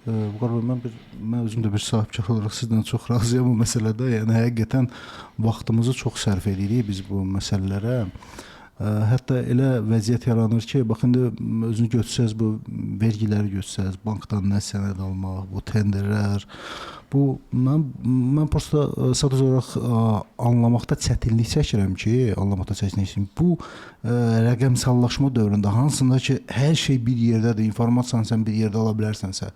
Vüqar bəy, mən özüm də bir sahibkar olaraq sizdən çox razıyam bu məsələdə. Yəni həqiqətən vaxtımızı çox sərf edirik biz bu məsələlərə. Hətta elə vəziyyət yaranır ki, bax indi özünü götürsəz, bu vergiləri götürsəz, bankdan nə sənəd almaq, bu tenderlər, bu mən prosta sadəcə olaraq anlamaqda çətinlik çəkirəm bu rəqəmsallaşma dövründə hansında ki, hər şey bir yerdədir, informasiyanı sən bir yerdə ala bilərsənsə,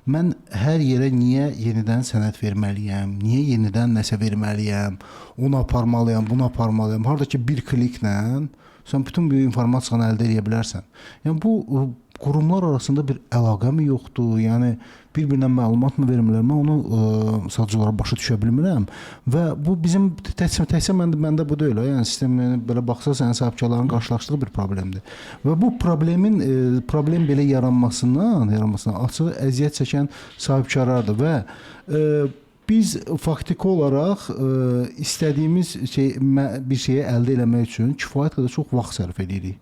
mən hər yerə niyə yenidən sənəd verməliyəm, niyə yenidən nəsə verməliyəm, onu aparmalıyam, bunu aparmalıyam, harada ki bir kliklə sən bütün bu informasiyanı əldə edə bilərsən. Yəni bu qurumlar arasında bir əlaqə mi yoxdur? Yəni bir-birinə məlumat mı vermirlər? Mən onu sadəcə olaraq başa düşə bilmirəm. Və bu bizim təkcə məndə bu deyil. Yəni sistem belə baxsa sənin sahibkarların qarşılaşdığı bir problemdir. Və bu problem belə yaranmasından açıq əziyyət çəkən sahibkarlardır və biz faktiki olaraq istədiyimiz bir şeyi əldə etmək üçün kifayət qədər çox vaxt sərf edirik.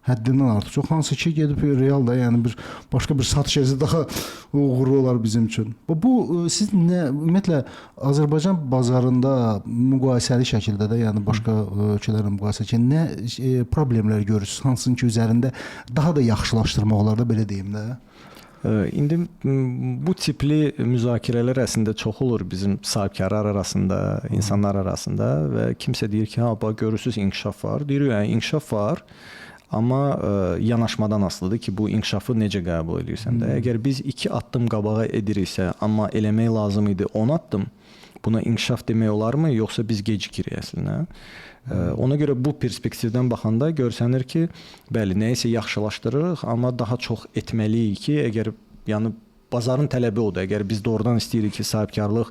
Həddindən artıq çox. Hansı ki, gedib real da, yəni başqa bir satış yeri daha uğurlu olar bizim üçün. Bu siz ümumiyyətlə Azərbaycan bazarında müqayisəli şəkildə də, yəni başqa ölkələrlə müqayisə ki, nə problemlər görürsünüz? Hansının ki, üzərində daha da yaxşılaşdırmaq olar da, belə deyim də. İndi bu tipli müzakirələr əslində çox olur bizim sahibkarlar arasında, insanlar arasında və kimsə deyir ki, bax görürsüz inkişaf var. Deyir, inkişaf var. Amma yanaşmadan asılıdır ki, bu inkişafı necə qəbul edirsən də. Əgər biz 2 addım qabağa ediriksə, amma eləmək lazım idi 10 addım, buna inkişaf demək olarmı, yoxsa biz gecikirik əslində? Ona görə bu perspektivdən baxanda görsənir ki, bəli, nəyisə yaxşılaşdırırıq, amma daha çox etməliyik ki, əgər yəni bazarın tələbi odur. Əgər biz doğrudan istəyirik ki, sahibkarlıq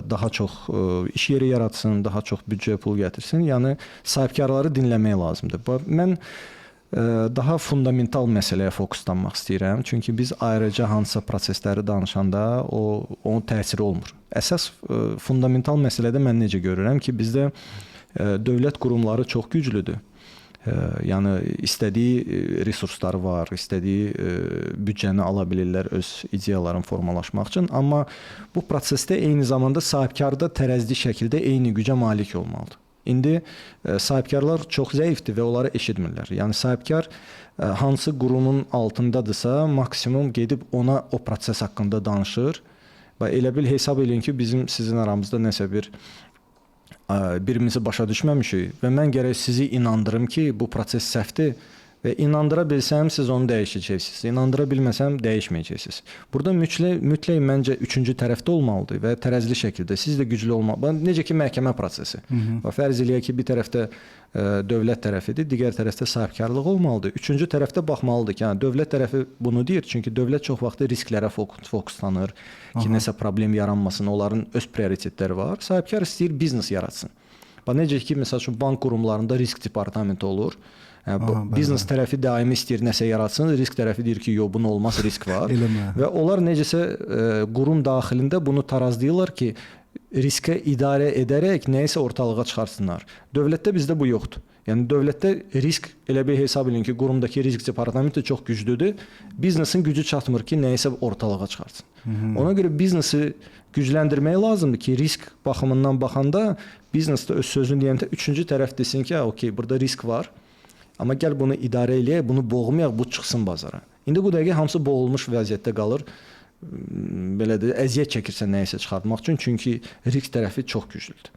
daha çox iş yeri yaratsın, daha çox büdcə pul gətirsin, yəni sahibkarları dinləmək lazımdır. Mən daha fundamental məsələyə fokuslanmaq istəyirəm. Çünki biz ayrıca hansısa prosesləri danışanda onun təsiri olmur. Əsas fundamental məsələdə mən necə görürəm ki, bizdə dövlət qurumları çox güclüdür. Yəni istədiyi resursları var, istədiyi büdcəni ala bilirlər öz ideyalarını formalaşmaq üçün. Amma bu prosesdə eyni zamanda sahibkar da tərəzli şəkildə eyni gücə malik olmalıdır. İndi sahibkarlar çox zəifdir və onları eşitmirlər. Yəni sahibkar hansı qurumun altındadırsa, maksimum gedib ona o proses haqqında danışır. Və elə bil hesab edin ki, bizim sizin aramızda nəsə birimizi başa düşməmişik və mən gərək sizi inandırım ki, bu proses səhvdir və inandıra bilsəm, siz onu dəyişəcəksiniz. İnandıra bilməsəm, dəyişməyəcəksiniz. Burada mütləq məncə üçüncü tərəfdə olmalıdır və tərəzli şəkildə. Siz də güclü olmalı. Necə ki, məhkəmə prosesi. Fərz eləyək ki, bir tərəfdə dövlət tərəfidir, digər tərəfdə sahibkarlıq olmalıdır. Üçüncü tərəfdə baxmalıdır ki, yəni dövlət tərəfi bunu deyir, çünki dövlət çox vaxt risklərə fokuslanır ki, nəsə problem yaranmasın, onların öz prioritetləri var. Sahibkar istəyir biznes yaratsın. Necə ki, məsəl üçün, bank qurumlarında risk departamenti olur. Biznes tərəfi daimi istəyir nəsə yaratsın, risk tərəfi deyir ki, yox, bunun olmaz, risk var. Və onlar necəsə qurum daxilində bunu tarazlayırlar ki, riskə idarə edərək nəyisə ortalığa çıxarsınlar. Dövlətdə bizdə bu yoxdur. Yəni dövlətdə risk elə bir hesab edin ki, qurumdakı risk departamenti çox güclüdür. Biznesin gücü çatmır ki, nəyisə ortalığa çıxarsın. Ona görə biznesi gücləndirmək lazımdır ki, risk baxımından baxanda biznesdə öz sözünü deyəndə üçüncü tərəf desin ki, okey, burada risk var. Amma gəl bunu idarə eləyək, bunu boğmayaq, bu çıxsın bazara. İndi bu dəqiqə hamısı boğulmuş vəziyyətdə qalır. Belə də əziyyət çəkirsə nəyisə çıxartmaq üçün, çünki risk tərəfi çox güclüdür.